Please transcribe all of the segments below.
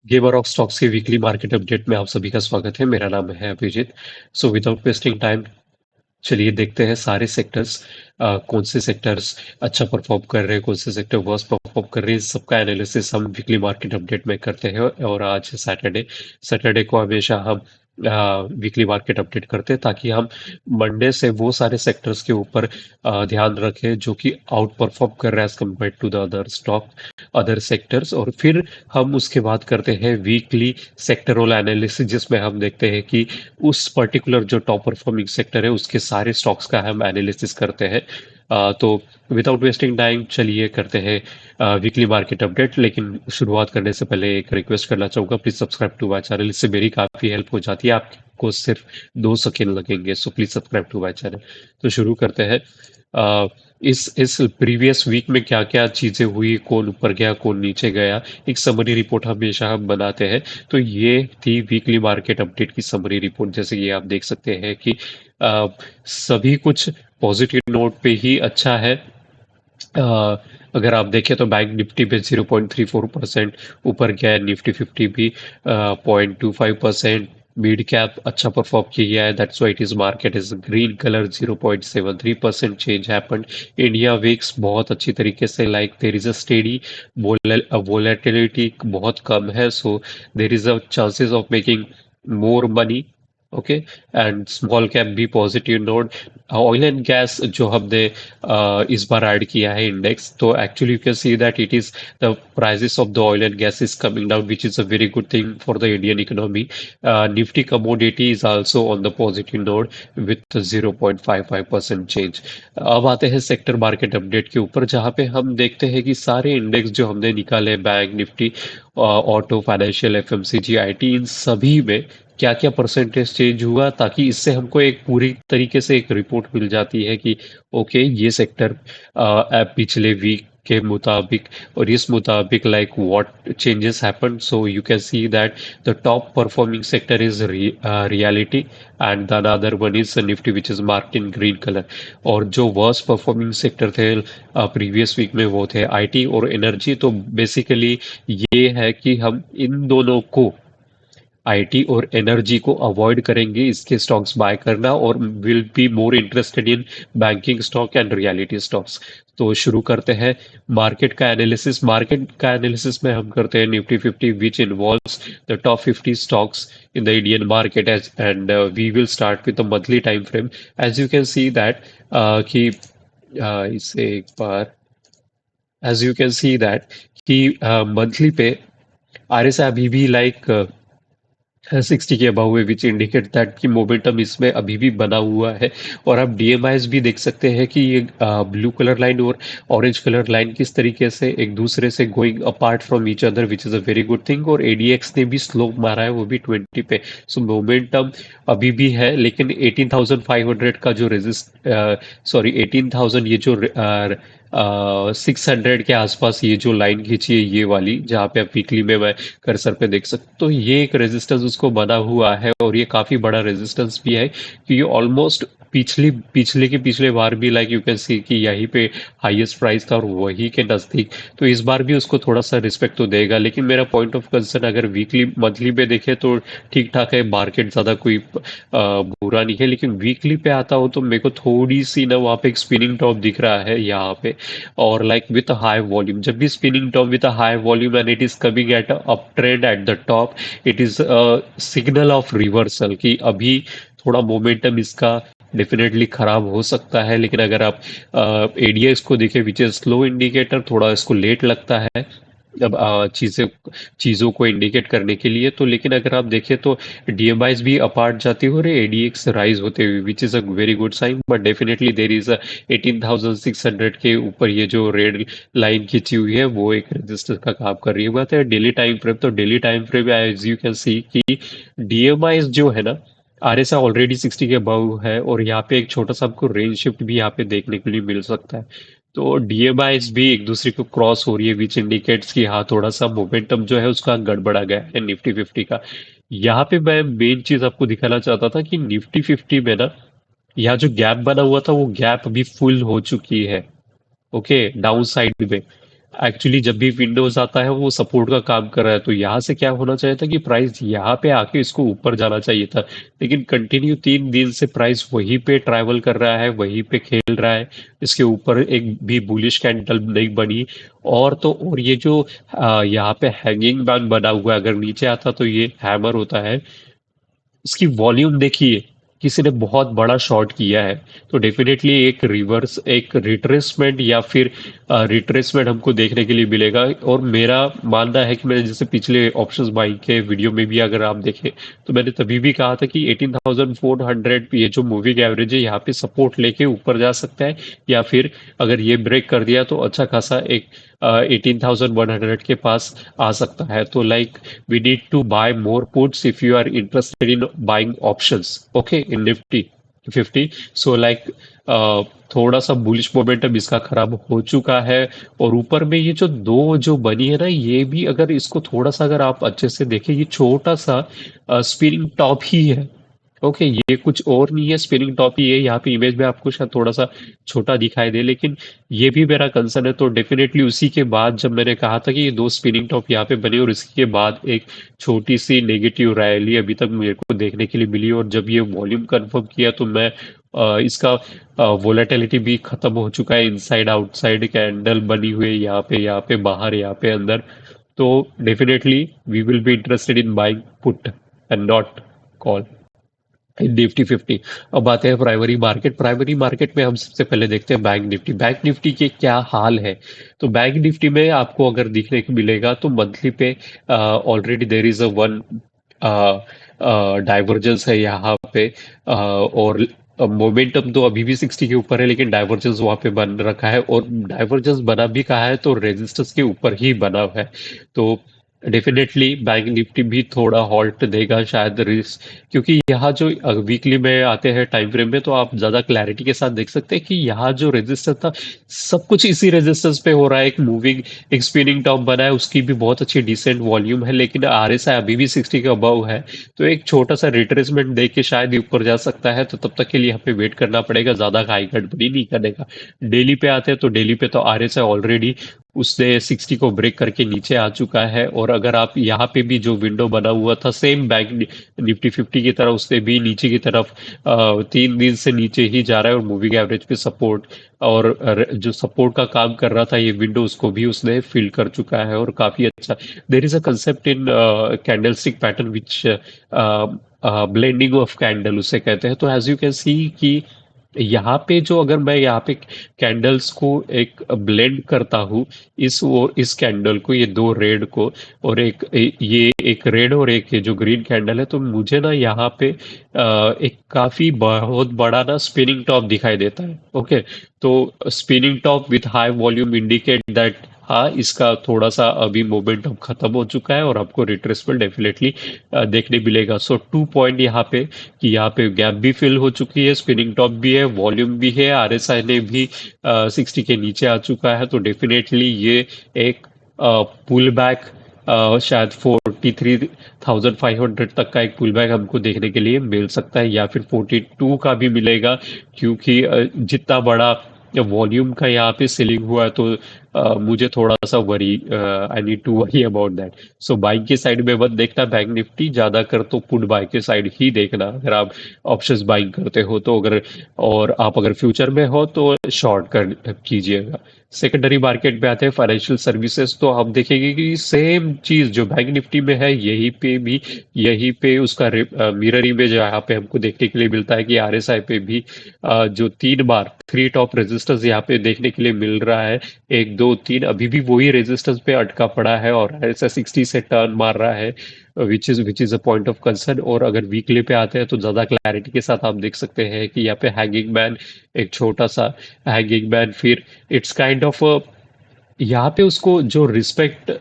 Gamer of stocks के weekly market update में आप सभी का स्वागत है। मेरा नाम है Abhijit. So without wasting time चलिए देखते हैं सारे सेक्टर्स, कौन से सेक्टर्स अच्छा परफॉर्म कर रहे हैं, कौन से सेक्टर वर्स्ट परफॉर्म कर रहे हैं। सबका एनालिसिस हम वीकली मार्केट अपडेट में करते हैं। और आज है सैटरडे। सैटरडे को हमेशा हम वीकली मार्केट अपडेट करते हैं ताकि हम मंडे से वो सारे सेक्टर्स के ऊपर ध्यान रखें जो कि आउट परफॉर्म कर रहे हैं as compare to the other stock, other sectors. और फिर हम उसके बाद करते हैं वीकली सेक्टरल एनालिसिस, जिसमें हम देखते हैं कि उस पर्टिकुलर जो टॉप परफॉर्मिंग सेक्टर है उसके सारे स्टॉक्स का हम एनालिसिस करते हैं। तो विदाउट वेस्टिंग टाइम चलिए करते हैं वीकली मार्केट अपडेट। लेकिन शुरुआत करने से पहले एक रिक्वेस्ट करना चाहूँगा, please subscribe to my channel. इससे मेरी काफ़ी हेल्प हो जाती है, आपको सिर्फ 2 सेकेंड लगेंगे। So please subscribe to my channel. तो शुरू करते हैं। अ, इस प्रीवियस वीक में क्या क्या चीज़ें हुई, कौन ऊपर गया कौन नीचे गया, एक समरी रिपोर्ट हमेशा हम बनाते हैं। तो ये थी वीकली मार्केट अपडेट की समरी रिपोर्ट। जैसे कि आप देख सकते हैं कि अ, सभी कुछ पॉजिटिव नोट पे ही अच्छा है। अगर आप देखें तो बैंक निफ्टी पे 0.34% ऊपर गया है, निफ्टी 50 भी 0.25%। मिड कैप अच्छा परफॉर्म किया है, that's why it is market is green colour. 0.73% change happened. India VIX बहुत अच्छी तरीके से, like there is a steady volatility बहुत कम है, so there is a chances of making more money. Okay. And small cap भी positive note. Oil and gas जो हमने इस बार ऐड किया है इंडेक्स, तो actually you can see that it is the prices of the oil and gas is coming down, which is a very good thing for the Indian economy. Nifty commodity is also on the positive note with 0.55% change. अब आते हैं sector market update के ऊपर, जहाँ पे हम देखते हैं कि सारे इंडेक्स जो हमने निकाले, bank nifty, auto, financial, FMCG, IT, इन सभी में क्या क्या परसेंटेज चेंज हुआ, ताकि इससे हमको एक पूरी तरीके से एक रिपोर्ट मिल जाती है कि ओके ये सेक्टर पिछले वीक के मुताबिक और इस मुताबिक like what changes happen. So you can see that the top performing sector is reality and the another one is Nifty which is marked in green colour. और जो वर्स्ट परफॉर्मिंग सेक्टर थे previous week में वो थे IT और energy. तो basically ये है कि हम इन दोनों को, आईटी और एनर्जी को अवॉइड करेंगे इसके स्टॉक्स बाय करना, और will be more interested in banking stock and reality stocks. तो शुरू करते हैं मार्केट का एनालिसिस। मार्केट का एनालिसिस में हम करते हैं nifty 50 which involves the top 50 stocks in the Indian market as, and we will start with the monthly time frame. As you can see that कि इसे एक बार, as you can see that कि monthly पे RSI अभी भी like 60 के above है, विच इंडिकेट दैट कि मोमेंटम इसमें अभी भी बना हुआ है। और आप डीएमआईज भी देख सकते हैं कि ये ब्लू कलर लाइन और ऑरेंज कलर लाइन किस तरीके से एक दूसरे से going apart from each other, which is a very good thing. और एडीएक्स ने भी स्लोप मारा है, वो भी 20 पे। सो मोमेंटम अभी भी है, लेकिन 18,500 का जो रेजिस्ट, सॉरी 18,000, ये जो 600 के आसपास ये जो लाइन खींची है ये वाली, जहाँ पे आप वीकली में मैं कर्सर पे देख सकते, तो ये एक रेजिस्टेंस उसको बना हुआ है, और ये काफी बड़ा रेजिस्टेंस भी है कि ये ऑलमोस्ट पिछली पिछले के पिछले बार भी लाइक यू कैन सी कि यहीं पे हाईएस्ट प्राइस था और वही के नजदीक। तो इस बार भी उसको थोड़ा सा रिस्पेक्ट तो देगा, लेकिन मेरा पॉइंट ऑफ कंसर्न अगर वीकली मंथली पे देखे तो ठीक ठाक है, मार्केट ज्यादा कोई बुरा नहीं है। लेकिन वीकली पे आता हो तो मेरे को थोड़ी सी ना वहाँ पे एक स्पिनिंग टॉप दिख रहा है यहाँ पे, और लाइक विथ हाई वॉल्यूम। जब भी spinning top width high volume and it is coming at up trend at the top, it is signal of reversal कि अभी थोड़ा मोमेंटम इसका डेफिनेटली खराब हो सकता है। लेकिन अगर आप एडीएक्स को देखें, विच इज स्लो इंडिकेटर, थोड़ा इसको लेट लगता है अब चीज़ों को इंडिकेट करने के लिए। तो लेकिन अगर आप देखें तो डीएमआईज भी अपार्ट जाती हो रहे, एडीएक्स राइज होते हुए, which is a very good sign. But definitely there is a 18,600 के ऊपर ये जो रेड लाइन खींची हुई है वो एक रजिस्टर का काम कर रही है। बात है डेली टाइम फ्रेम, तो daily time frame as you can see कि डीएमआईज जो है ना, आरएसआई ऑलरेडी 60 के अबव है, और यहाँ पे एक छोटा सा आपको रेंज शिफ्ट भी यहाँ पे देखने के लिए मिल सकता है। तो डीएमआईज भी एक दूसरे को क्रॉस हो रही है, विच इंडिकेट्स कि हाँ थोड़ा सा मोमेंटम जो है उसका गड़बड़ा गया है निफ्टी 50 का। यहाँ पे मैं मेन चीज आपको दिखाना चाहता था कि निफ्टी 50 में ना, यहाँ जो गैप बना हुआ था वो गैप अभी फुल हो चुकी है। ओके, डाउन साइड में एक्चुअली जब भी विंडोज आता है वो सपोर्ट का काम कर रहा है, तो यहाँ से क्या होना चाहिए था कि प्राइस यहाँ पे आके इसको ऊपर जाना चाहिए था। लेकिन कंटिन्यू 3 दिन से प्राइस वहीं पे ट्रैवल कर रहा है, वहीं पे खेल रहा है। इसके ऊपर एक भी बुलिश कैंडल नहीं बनी। और तो और ये जो यहाँ पे हैंगिंग बैन बना हुआ है, अगर नीचे आता तो ये हैमर होता है। इसकी वॉल्यूम देखिए, किसी ने बहुत बड़ा शॉट किया है। तो डेफिनेटली एक रिवर्स, एक रिट्रेसमेंट या फिर रिट्रेसमेंट हमको देखने के लिए मिलेगा। और मेरा मानना है कि मैंने जैसे पिछले ऑप्शंस बाइंग के वीडियो में भी अगर आप देखें, तो मैंने तभी भी कहा था कि 18,400 ये जो मूविंग एवरेज है यहाँ पे सपोर्ट लेके ऊपर जा सकता है। या फिर अगर ये ब्रेक कर दिया तो अच्छा खासा एक 18,100 के पास आ सकता है। तो like we need to buy more puts if you are interested in buying options, okay, in Nifty 50. So like थोड़ा सा बुलिश मोमेंटम इसका खराब हो चुका है। और ऊपर में ये जो दो जो बनी है ना, ये भी अगर इसको थोड़ा सा अगर आप अच्छे से देखें, ये छोटा सा स्पिनिंग टॉप ही है। ओके, ये कुछ और नहीं है, स्पिनिंग टॉप ही है। यहाँ पे इमेज में आपको शायद थोड़ा सा छोटा दिखाई दे, लेकिन ये भी मेरा कंसर्न है। तो डेफिनेटली उसी के बाद जब मैंने कहा था कि ये दो स्पिनिंग टॉप यहाँ पे बने और इसके बाद एक छोटी सी नेगेटिव रैली अभी तक मेरे को देखने के लिए मिली, और जब ये वॉल्यूम कंफर्म किया तो मैं इसका वोलेटिलिटी भी खत्म हो चुका है। इनसाइड आउटसाइड कैंडल बनी हुई है, यहाँ पे बाहर, यहाँ पे अंदर। तो definitely we will be interested in buying put and not call Nifty 50। अब आते हैं प्राइमरी मार्केट। प्राइमरी मार्केट में हम सबसे पहले देखते हैं बैंक निफ्टी। बैंक निफ्टी के क्या हाल है? तो बैंक निफ्टी में आपको अगर देखने को मिलेगा तो मंथली पे already there is a one divergence है यहाँ पे। और मोमेंटम तो अभी भी 60 के ऊपर है, लेकिन डाइवर्जेंस वहां पे बन रखा है। और डाइवर्जेंस बना भी कहा है तो रेजिस्टेंस के ऊपर ही बना हुआ है। तो डेफिनेटली बैंक निफ्टी भी थोड़ा हॉल्ट देगा शायद रिस्क, क्योंकि यहाँ जो वीकली में आते हैं टाइम फ्रेम में, तो आप ज्यादा क्लैरिटी के साथ देख सकते हैं कि यहाँ जो रेजिस्टेंस था, सब कुछ इसी रेजिस्टेंस पे हो रहा है। एक मूविंग, एक स्पिनिंग टॉप बना है, उसकी भी बहुत अच्छी डिसेंट वॉल्यूम है, लेकिन आरएसआई अभी भी 60 के अबव है। तो एक छोटा सा रिट्रेसमेंट दे के शायद ये ऊपर जा सकता है। तो तब तक के लिए हमें वेट करना पड़ेगा, ज्यादा हाई गड़बड़ी नहीं करने का। डेली पे आते हैं तो डेली पे तो आरएसआई ऑलरेडी उसने 60 को ब्रेक करके नीचे आ चुका है। और अगर आप यहाँ पे भी जो विंडो बना हुआ था सेम बैंक निफ्टी 50 की तरह, उसने भी नीचे की तरफ 3 दिन से नीचे ही जा रहा है, और मूविंग एवरेज पे सपोर्ट, और जो सपोर्ट का काम कर रहा था ये विंडो, उसको भी उसने फिल कर चुका है और काफी अच्छा। देर is a concept in candlestick pattern which blending of candle उसे कहते हैं। तो एज यू कैन सी कि यहाँ पे जो, अगर मैं यहाँ पे कैंडल्स को एक ब्लेंड करता हूँ, इस कैंडल को, ये दो रेड को, और ये एक रेड और एक ये जो ग्रीन कैंडल है, तो मुझे ना यहाँ पे एक काफी बहुत बड़ा ना स्पिनिंग टॉप दिखाई देता है। ओके, तो spinning top width high volume indicate that हाँ, इसका थोड़ा सा अभी मोमेंटम खत्म हो चुका है और आपको रिट्रेसमेंट डेफिनेटली देखने मिलेगा। सो 2 पॉइंट यहाँ पे, कि यहाँ पे गैप भी फिल हो चुकी है, स्पिनिंग टॉप भी है, वॉल्यूम भी है, आरएसआई ने भी 60 के नीचे आ चुका है। तो डेफिनेटली ये एक पुल बैक, शायद 43,500 तक का एक पुल बैक हमको देखने के लिए मिल सकता है, या फिर 42 का भी मिलेगा। क्योंकि जितना बड़ा वॉल्यूम का यहाँ पे सेलिंग हुआ है, तो मुझे थोड़ा सा worry, I need to worry about that. So bike के साइड में मत देखना बैंक निफ्टी, ज्यादा कर तो पुट बाय के साइड ही देखना अगर आप ऑप्शंस बाइंग करते हो तो। अगर और आप अगर फ्यूचर में हो तो शॉर्ट कर कीजिएगा। सेकेंडरी मार्केट में आते हैं फाइनेंशियल सर्विसेज। तो हम देखेंगे कि सेम चीज जो बैंक निफ्टी में है, यही पे उसका मिरर इमेज यहाँ पे हमको देखने के लिए मिलता है कि आरएसआई पे भी जो 3 बार 3 टॉप रेजिस्टेंस यहाँ पे देखने के लिए मिल रहा है, 1 2 3, अभी भी वही रेजिस्टेंस पे अटका पड़ा है और ऐसा 60 से टर्न मार रहा है, which is a point of concern. और अगर वीकली पे आते हैं तो ज्यादा क्लैरिटी के साथ आप देख सकते हैं कि यहाँ पे हैंगिंग मैन, एक छोटा सा हैंगिंग मैन, फिर इट्स काइंड ऑफ यहाँ पे उसको जो रिस्पेक्ट,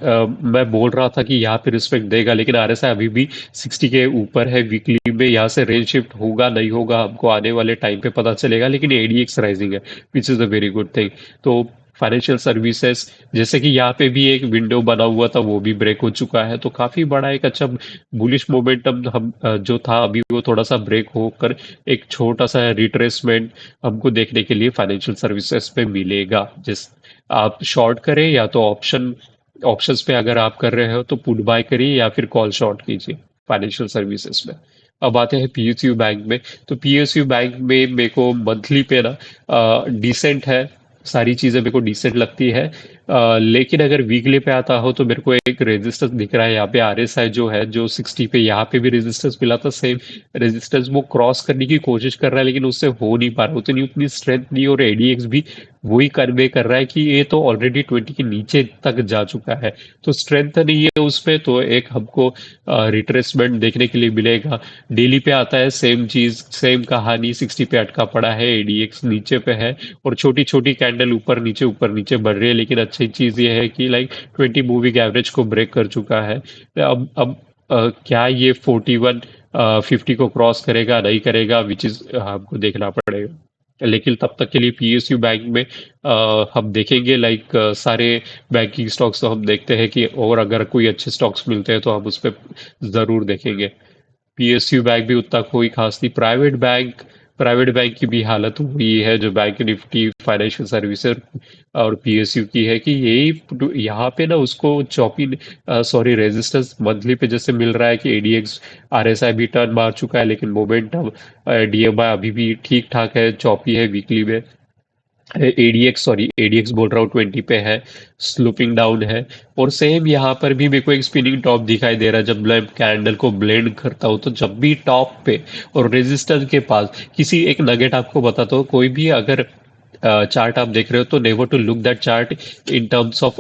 मैं बोल रहा था कि यहाँ पे रिस्पेक्ट देगा, लेकिन आरएसआई अभी भी 60 के ऊपर है। वीकली में यहाँ से रेंज शिफ्ट होगा नहीं होगा हमको आने वाले टाइम पे पता चलेगा, लेकिन एडीएक्स राइजिंग है, which is a very good thing. तो फाइनेंशियल सर्विसेज, जैसे कि यहाँ पे भी एक विंडो बना हुआ था, वो भी ब्रेक हो चुका है। तो काफी बड़ा एक अच्छा बुलिश मोमेंटम हम जो था अभी, वो थोड़ा सा ब्रेक होकर एक छोटा सा रिट्रेसमेंट हमको देखने के लिए फाइनेंशियल सर्विसेज पे मिलेगा। जिस आप शॉर्ट करें या तो ऑप्शंस पे अगर आप कर रहे हो तो पुट बाय करिए या फिर कॉल शॉर्ट कीजिए फाइनेंशियल सर्विसेज में। अब आते हैं पीएसयू बैंक में। तो पीएसयू बैंक में मेरे को मंथली पे ना डिसेंट है, सारी चीज़ें मेरे को डिसेंट लगती है। लेकिन अगर वीकली पे आता हो तो मेरे को एक रेजिस्टेंस दिख रहा है यहाँ पे, आरएसआई जो है जो 60 पे, यहाँ पे भी रेजिस्टेंस मिला था सेम रेजिस्टेंस, वो क्रॉस करने की कोशिश कर रहा है लेकिन उससे हो नहीं पा रहा, उतनी उतनी स्ट्रेंथ नहीं। और एडीएक्स भी वही कन्वे कर रहा है कि ये तो ऑलरेडी 20 के नीचे तक जा चुका है, तो स्ट्रेंथ नहीं है उसपे, तो एक हमको रिट्रेसमेंट देखने के लिए मिलेगा। डेली पे आता है सेम चीज, सेम कहानी, 60 पे अटका पड़ा है, एडीएक्स नीचे पे है और छोटी छोटी कैंडल ऊपर नीचे बढ़ रही है। लेकिन अच्छी चीज ये है कि लाइक 20 मूविंग एवरेज को ब्रेक कर चुका है। अब क्या ये 41 50 को क्रॉस करेगा नहीं करेगा, विच इज हमको देखना पड़ेगा। लेकिन तब तक के लिए पीएसयू बैंक में हम देखेंगे लाइक सारे बैंकिंग स्टॉक्स तो हम देखते हैं कि, और अगर कोई अच्छे स्टॉक्स मिलते हैं तो हम उस पर जरूर देखेंगे। पीएसयू बैंक भी उतना कोई खास नहीं। प्राइवेट बैंक की भी हालत हुई है, जो बैंक निफ्टी फाइनेंशियल सर्विसेज और पीएसयू की है, कि यही यहाँ पे ना उसको चौपी सॉरी रेजिस्टेंस मंथली पे जैसे मिल रहा है कि एडीएक्स आरएसआई भी टर्न मार चुका है, लेकिन मोमेंटम डीएमआई अभी भी ठीक ठाक है, चौपी है वीकली में। एडीएक्स बोल रहा हूँ 20 पे है, स्लूपिंग डाउन है। और सेम यहाँ पर भी मेरे को एक स्पिनिंग टॉप दिखाई दे रहा है। जब मैं कैंडल को ब्लेंड करता हूँ तो जब भी टॉप पे और रेजिस्टेंस के पास, किसी एक नगेट आपको बताता हूँ, कोई भी अगर चार्ट आप देख रहे हो तो never to look that chart in terms of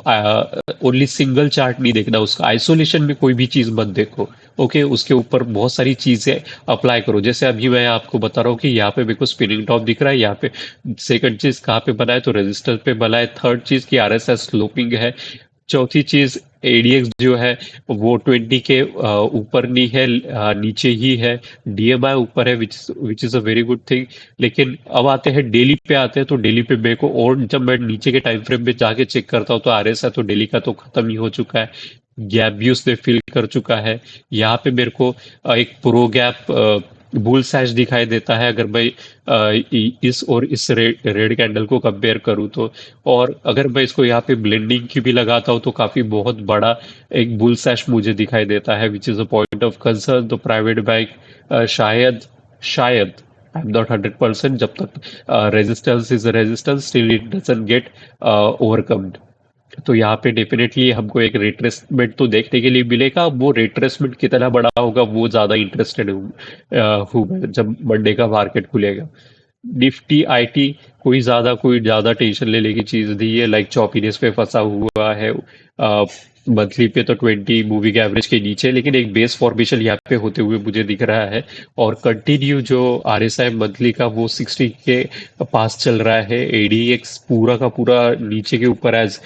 only single chart, नहीं देखना उसका, आइसोलेशन में कोई भी चीज मत देखो। ओके, उसके ऊपर बहुत सारी चीजें अप्लाई करो। जैसे अभी मैं आपको बता रहा हूँ कि यहाँ पे मेरे को स्पिनिंग टॉप दिख रहा है, यहाँ पे सेकंड चीज कहाँ पे बना है, तो रेजिस्टर पे बना है। थर्ड चीज की आरएसएस स्लोपिंग है। चौथी चीज एडीएक्स जो है वो 20 के ऊपर नहीं है, नीचे ही है। डीएमआई ऊपर है, which is a very good thing. लेकिन अब आते हैं डेली पे, आते हैं तो डेली पे मेरे को, और जब मैं नीचे के टाइम फ्रेम पे जाके चेक करता हूँ तो आरएसआई तो डेली का तो खत्म ही हो चुका है, गैप भी उसने फिल कर चुका है। यहाँ पे मेरे को एक प्रो गैप बुल सैश दिखाई देता है, अगर मैं इस और इस रेड कैंडल को कंपेयर करूँ तो। और अगर मैं इसको यहाँ पे ब्लेंडिंग की भी लगाता हूँ तो काफी बहुत बड़ा एक बुल सैश मुझे दिखाई देता है, which is a point of concern. तो प्राइवेट बैंक शायद शायद आई एम नॉट 100%, जब तक resistance is resistance still it doesn't get overcome. तो यहाँ पे डेफिनेटली हमको एक रिट्रेसमेंट तो देखने के लिए मिलेगा। वो रिट्रेसमेंट कितना बड़ा होगा वो ज्यादा इंटरेस्टेड हूँ मैं, जब मंडे का मार्केट खुलेगा। निफ्टी आईटी कोई ज्यादा टेंशन लेने की चीज नहीं है, लाइक चौपीनेस पे फंसा हुआ है। मंथली पे तो 20 मूविंग एवरेज के नीचे, लेकिन एक बेस फॉर्मेशन यहाँ पे होते हुए मुझे दिख रहा है। और कंटिन्यू जो आरएसआई मंथली का वो 60 के पास चल रहा है। एडीएक्स पूरा का पूरा नीचे के ऊपर एज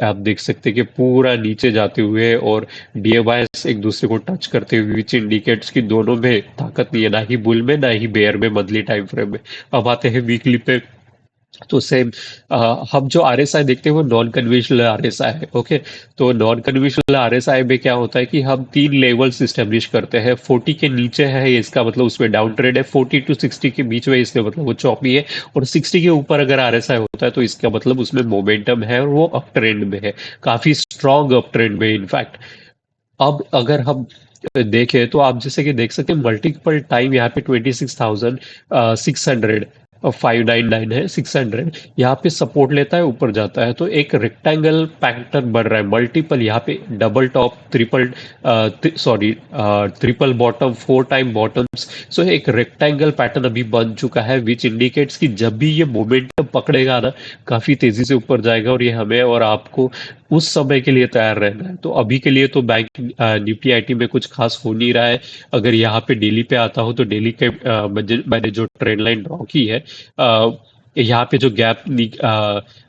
आप देख सकते हैं कि पूरा नीचे जाते हुए, और डीएमआई एक दूसरे को टच करते हुए, विच इंडिकेट्स कि दोनों में ताकत नहीं है, ना ही बुल में ना ही बेयर में मंथली टाइम फ्रेम में। अब आते हैं वीकली पे। तो सेम हम जो आरएसआई देखते हैं वो नॉन कन्वेंशनल आरएसआई है। ओके, तो नॉन कन्वेंशनल आरएसआई में क्या होता है कि हम 3 लेवल्स इस्टेब्लिश करते हैं। 40 के नीचे है, इसका मतलब उसमें डाउन ट्रेड है। 40 टू 60 के बीच में, इसका मतलब वो चौपी है। और 60 के ऊपर अगर आरएसआई होता है तो इसका मतलब उसमें मोमेंटम है और वो अप ट्रेंड में है, काफी स्ट्रॉन्ग अप ट्रेंड में इनफैक्ट। अब अगर हम देखें तो आप जैसे कि देख सकते हैं मल्टीपल टाइम यहाँ पे 26,600 599 है, 600 यहाँ पे सपोर्ट लेता है, ऊपर जाता है, तो एक रेक्टेंगल पैटर्न बन रहा है। मल्टीपल यहाँ पे double top, triple bottom, 4 time bottoms. So एक रेक्टेंगल पैटर्न अभी बन चुका है, विच इंडिकेट्स कि जब भी ये मोमेंटम पकड़ेगा ना, काफी तेजी से ऊपर जाएगा, और ये हमें और आपको उस समय के लिए तैयार रहना है। तो अभी के लिए तो बैंक निफ्टी आईटी में कुछ खास हो नहीं रहा है। अगर यहाँ पे डेली पे आता हो तो डेली के मैंने जो ट्रेंड लाइन ड्रॉ की है, यहाँ पे जो गैप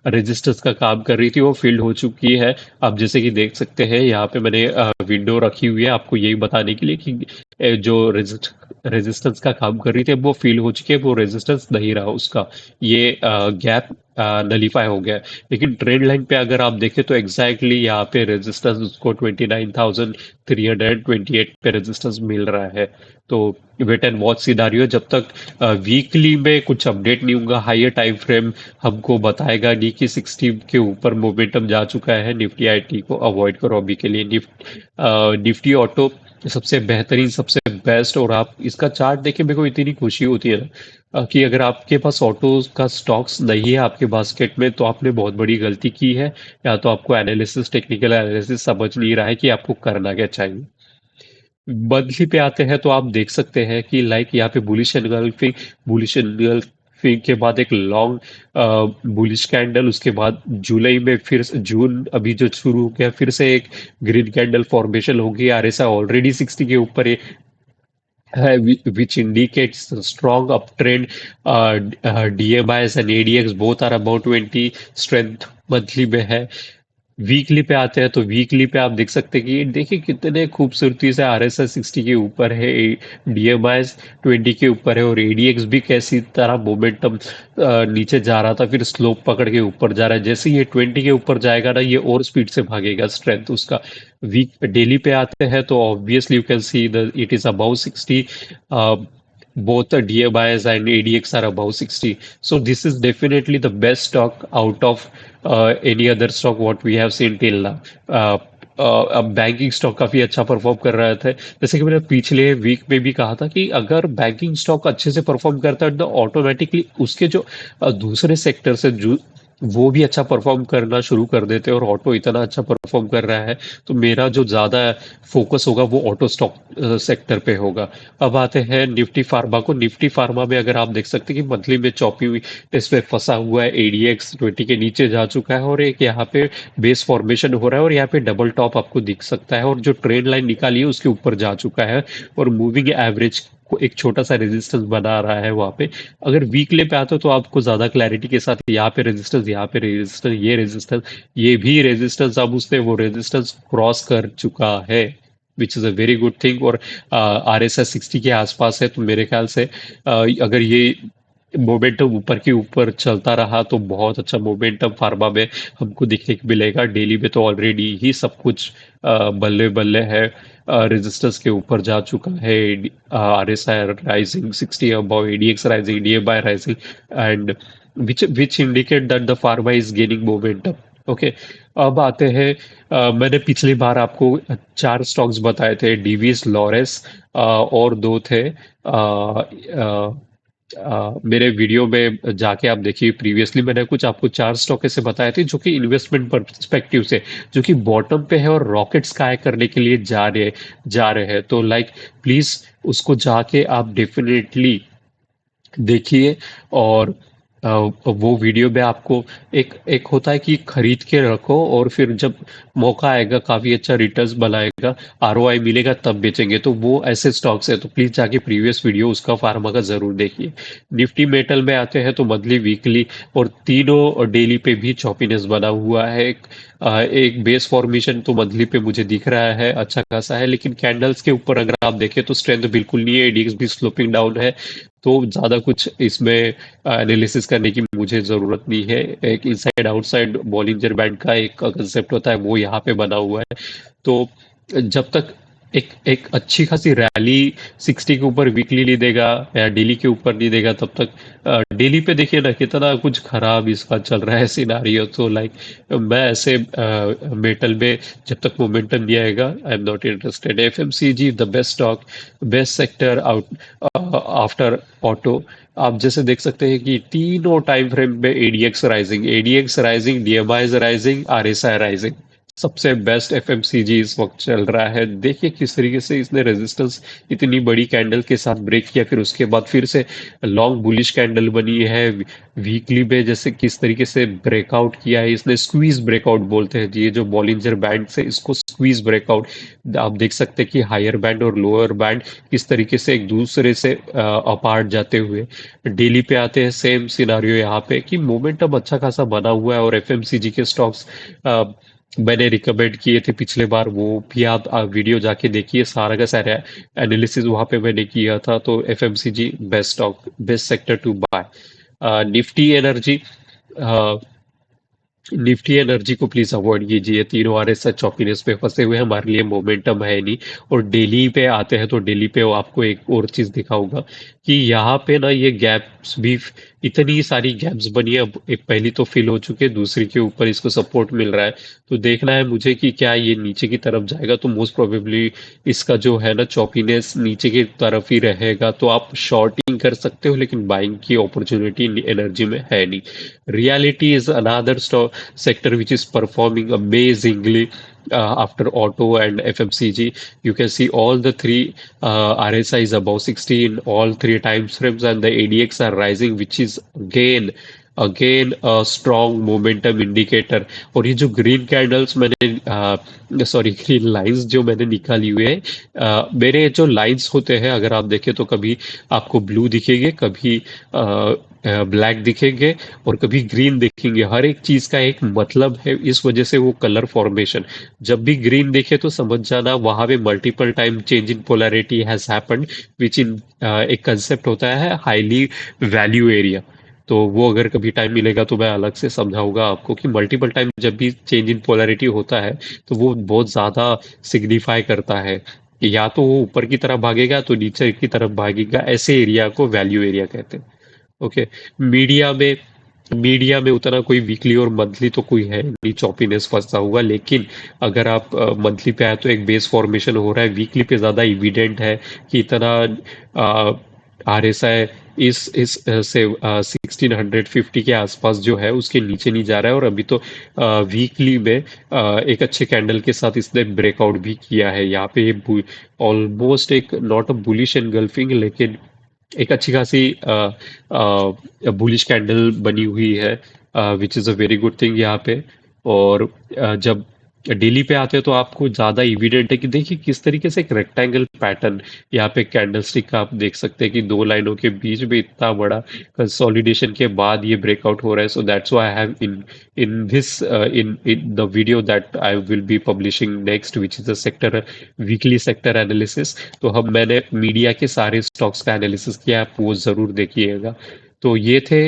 रेजिस्टेंस का काम कर रही थी वो फील्ड हो चुकी है। आप जैसे कि देख सकते हैं यहाँ पे मैंने विंडो रखी हुई है आपको यही बताने के लिए कि जो रेजिस्टेंस का काम कर रही थी, अब वो फील हो चुकी है, वो रेजिस्टेंस नहीं रहा उसका, ये गैप नलीफाई हो गया है। लेकिन ट्रेंड लाइन पे अगर आप देखें तो एग्जैक्टली यहाँ पे रेजिस्टेंस उसको 29,328 पे रेजिस्टेंस मिल रहा है। तो वेट एंड वॉच सिनारियो, जब तक वीकली में कुछ अपडेट नहीं होगा, हायर टाइम फ्रेम हमको बताएगा नहीं कि 60 के ऊपर मोमेंटम जा चुका है, निफ्टी आईटी को अवॉइड करो अभी के लिए। निफ्टी ऑटो सबसे बेहतरीन, सबसे बेस्ट। और आप इसका चार्ट देखें, मेरे को इतनी खुशी होती है ना कि अगर आपके पास ऑटो का स्टॉक्स नहीं है आपके बास्केट में, तो आपने बहुत बड़ी गलती की है, या तो आपको एनालिसिस, टेक्निकल एनालिसिस समझ नहीं रहा है कि आपको करना क्या चाहिए। मंथली पे आते हैं तो आप देख सकते हैं कि लाइक यहाँ पे बुलिश एनगल्फिंग के बाद एक लॉन्ग बुलिश कैंडल, उसके बाद जुलाई में फिर जून अभी जो शुरू हो गया, फिर से एक ग्रीन कैंडल फॉर्मेशन होगी। आरएसआई ऑलरेडी 60 के ऊपर है, which indicates a strong uptrend. DMIs and ADX both are about 20 strength monthly में है। वीकली पे आते हैं तो वीकली पे आप देख सकते हैं कि देखिए कितने खूबसूरती से आरएसएस 60 के ऊपर है, डीएमआई 20 के ऊपर है, और एडीएक्स भी कैसी तरह मोमेंटम नीचे जा रहा था, फिर स्लोप पकड़ के ऊपर जा रहा है। जैसे ये 20 के ऊपर जाएगा ना, ये और स्पीड से भागेगा, स्ट्रेंथ उसका। वीक डेली पे आते हैं तो obviously you can see the it is above 60, both the DMIs and ADX are above 60. So this is definitely the best stock out of any other stock what we have seen till now. अब banking stock काफी अच्छा perform कर रहा था, जैसे कि मैंने पिछले वीक में भी कहा था कि अगर बैंकिंग स्टॉक अच्छे से परफॉर्म करता है तो ऑटोमेटिकली उसके जो दूसरे सेक्टर से जो वो भी अच्छा परफॉर्म करना शुरू कर देते हैं। और ऑटो इतना अच्छा परफॉर्म कर रहा है, तो मेरा जो ज्यादा फोकस होगा वो ऑटो स्टॉक सेक्टर पे होगा। अब आते हैं निफ्टी फार्मा को। निफ्टी फार्मा में अगर आप देख सकते हैं कि मंथली में चौपी हुई इसमें फंसा हुआ है, एडीएक्स 20 के नीचे जा चुका है, और एक यहाँ पे बेस फॉर्मेशन हो रहा है, और यहाँ पे डबल टॉप आपको दिख सकता है, और जो ट्रेंड लाइन निकाली है उसके ऊपर जा चुका है, और मूविंग एवरेज को एक छोटा सा रेजिस्टेंस बना रहा है वहां पे। अगर वीकली पे आता हो तो आपको ज्यादा क्लैरिटी के साथ यहाँ पे रेजिस्टेंस, यहाँ पे रेजिस्टेंस, ये रेजिस्टेंस, ये भी रेजिस्टेंस, अब उसने वो रेजिस्टेंस क्रॉस कर चुका है, विच is a very good thing. और आरएसएस 60 के आसपास है, तो मेरे ख्याल से अगर ये मोमेंटम ऊपर के ऊपर चलता रहा तो बहुत अच्छा मोमेंटम फार्मा में हमको देखने को मिलेगा। डेली में तो ऑलरेडी ही सब कुछ बल्ले बल्ले है, रेजिस्टेंस के ऊपर जा चुका है। RSI rising 60 above, ADX rising, DMI rising, and which indicate that the pharma is gaining momentum. Okay, अब आते हैं मैंने पिछली बार आपको चार स्टॉक्स बताए थे, डीवीएस, लॉरेस, और दो थे मेरे वीडियो में जाके आप देखिए, प्रीवियसली मैंने कुछ आपको चार स्टॉक ऐसे बताए थे जो कि इन्वेस्टमेंट परस्पेक्टिव से, जो कि बॉटम पे है और रॉकेट स्काई करने के लिए जा रहे हैं। तो लाइक प्लीज उसको जाके आप डेफिनेटली देखिए। और वो वीडियो में आपको एक एक होता है कि खरीद के रखो, और फिर जब मौका आएगा, काफी अच्छा रिटर्न्स बनाएगा, आरओआई मिलेगा, तब बेचेंगे। तो वो ऐसे स्टॉक्स है, तो प्लीज जाके प्रीवियस वीडियो उसका फार्मा का जरूर देखिए। निफ्टी मेटल में आते हैं तो मंथली, वीकली और तीनों डेली पे भी चॉपीनेस बना हुआ है। एक बेस फॉर्मेशन तो मंथली पे मुझे दिख रहा है अच्छा खासा है, लेकिन कैंडल्स के ऊपर अगर आप देखें तो स्ट्रेंथ बिल्कुल नहीं है, एडीएक्स भी स्लोपिंग डाउन है। तो ज़्यादा कुछ इसमें एनालिसिस करने की मुझे ज़रूरत नहीं है। एक इनसाइड आउटसाइड बॉलिंजर बैंड का एक कंसेप्ट होता है, वो यहाँ पे बना हुआ है। तो जब तक एक एक अच्छी खासी रैली 60 के ऊपर वीकली नहीं देगा या डेली के ऊपर नहीं देगा, तब तक डेली पे देखिए ना कितना कुछ खराब इसका चल रहा है सिनारियो। तो लाइक मैं ऐसे मेटल में जब तक मोमेंटम नहीं आएगा, I am not interested. FMCG the best stock, best sector out after auto. आप जैसे देख सकते हैं कि तीनों टाइम फ्रेम में ADX rising, DMI rising, RSI rising, सबसे बेस्ट एफएमसीजी इस वक्त चल रहा है। देखिए किस तरीके से इसने रेजिस्टेंस इतनी बड़ी कैंडल के साथ ब्रेक किया, फिर उसके बाद फिर से लॉन्ग बुलिश कैंडल बनी है। वीकली में जैसे किस तरीके से ब्रेकआउट किया है इसने, स्क्वीज ब्रेकआउट बोलते हैं जी, ये जो बॉलिंजर बैंड से, इसको स्क्वीज ब्रेकआउट। आप देख सकते हैं कि हायर बैंड और लोअर बैंड किस तरीके से एक दूसरे से अपार्ट जाते हुए। डेली पे आते हैं, सेम सिनारियो यहाँ पे कि मोमेंटम अच्छा खासा बना हुआ है, और एफएमसीजी के स्टॉक्स मैंने रिकमेंड किए थे पिछले बार, वो भी आप वीडियो जाके देखिए, सारा का सारा एनालिसिस वहां पे मैंने किया था। तो FMCG best stock, best sector to buy. Nifty energy, Nifty energy को प्लीज अवॉइड कीजिए। तीनों आरएसआई चौकीनेस पे फंसे हुए हैं, हमारे लिए मोमेंटम है नहीं। और डेली पे आते हैं तो डेली पे वो आपको एक और चीज दिखाऊंगा कि यहाँ पे ना ये गैप्स भी, इतनी सारी गैप्स बनी है। अब एक पहली तो फिल हो चुकी है, दूसरी के ऊपर इसको सपोर्ट मिल रहा है। तो देखना है मुझे कि क्या ये नीचे की तरफ जाएगा। तो मोस्ट प्रोबेबली इसका जो है ना चॉपीनेस नीचे की तरफ ही रहेगा। तो आप शॉर्टिंग कर सकते हो, लेकिन बाइंग की अपॉर्चुनिटी एनर्जी में है नहीं। Reality is another sector which is performing amazingly after auto and FMCG. You can see all the three RSIs above 60 in all three time frames, and the ADX are rising, which is again a strong momentum indicator. और ये जो green candles मैंने, sorry green lines जो मैंने निकाली हुई है, मेरे जो लाइंस होते हैं अगर आप देखें तो कभी आपको ब्लू दिखेंगे, कभी ब्लैक दिखेंगे, और कभी ग्रीन देखेंगे। हर एक चीज का एक मतलब है, इस वजह से वो कलर फॉर्मेशन, जब भी ग्रीन देखे तो समझ जाना वहां पे multiple time change in polarity has happened, which in एक कंसेप्ट होता है हाईली वैल्यू एरिया। तो वो अगर कभी टाइम मिलेगा तो मैं अलग से समझाऊंगा आपको कि मल्टीपल टाइम जब भी चेंज इन पोलैरिटी होता है तो वो बहुत ज्यादा सिग्निफाई करता है कि या तो वो ऊपर की तरफ भागेगा तो नीचे की तरफ भागेगा। ऐसे एरिया को वैल्यू एरिया कहते हैं। ओके। मीडिया में, मीडिया में उतना कोई वीकली और मंथली तो कोई है नहीं चॉपीनेस फंसा हुआ। लेकिन अगर आप मंथली पे आए तो एक बेस फॉर्मेशन हो रहा है। वीकली पे ज्यादा इविडेंट है कि इतना आरएसआई इस से 1650 के आसपास जो है उसके नीचे नहीं जा रहा है। और अभी तो वीकली में एक अच्छे कैंडल के साथ इसने ब्रेकआउट भी किया है। यहाँ पे ये ऑलमोस्ट एक नॉट अ बुलिश एनगल्फिंग, लेकिन एक अच्छी खासी बुलिश कैंडल बनी हुई है, विच is a very good thing यहाँ पे। और जब डेली पे आते हैं तो आपको ज़्यादा इविडेंट है कि देखिए किस तरीके से एक रेक्टेंगल पैटर्न यहाँ पे कैंडलस्टिक का आप देख सकते हैं कि दो लाइनों के बीच में इतना बड़ा कंसोलिडेशन के बाद ये ब्रेकआउट हो रहा है। So that's why I have in this in the video that I will be publishing next, which is the sector weekly sector analysis. तो हम मैंने मीडिया के सारे स्टॉक्स का एनालिसिस किया, आप वो जरूर देखिएगा। तो ये थे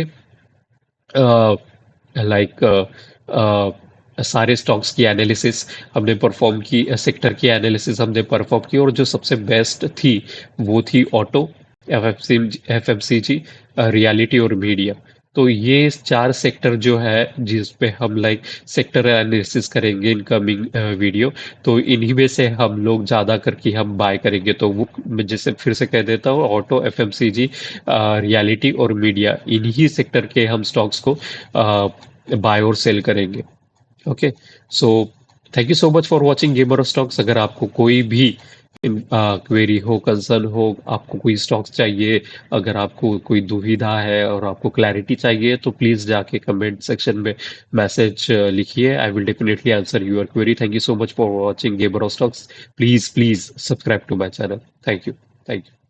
लाइक सारे स्टॉक्स की एनालिसिस हमने परफॉर्म की, सेक्टर की एनालिसिस हमने परफॉर्म की। और जो सबसे बेस्ट थी वो थी ऑटो, एफएमसीजी, रियलिटी और मीडिया। तो ये चार सेक्टर जो है जिस पे हम लाइक सेक्टर एनालिसिस करेंगे इन कमिंग वीडियो। तो इन्हीं में से हम लोग ज्यादा करके हम बाय करेंगे। तो वो मैं जैसे फिर से कह देता हूँ, ऑटो, एफएमसीजी, रियलिटी और मीडिया, इन्हीं सेक्टर के हम स्टॉक्स को बाय और सेल करेंगे। Okay. So thank you so much for watching gamer of stocks. अगर आपको कोई भी क्वेरी हो, कंसर्न हो, आपको कोई स्टॉक्स चाहिए, अगर आपको कोई दुविधा है और आपको क्लैरिटी चाहिए, तो प्लीज जाके कमेंट सेक्शन में मैसेज लिखिए। I will definitely answer your query. Thank you so much for watching gamer of stocks. Please please subscribe to my channel. Thank you. Thank you.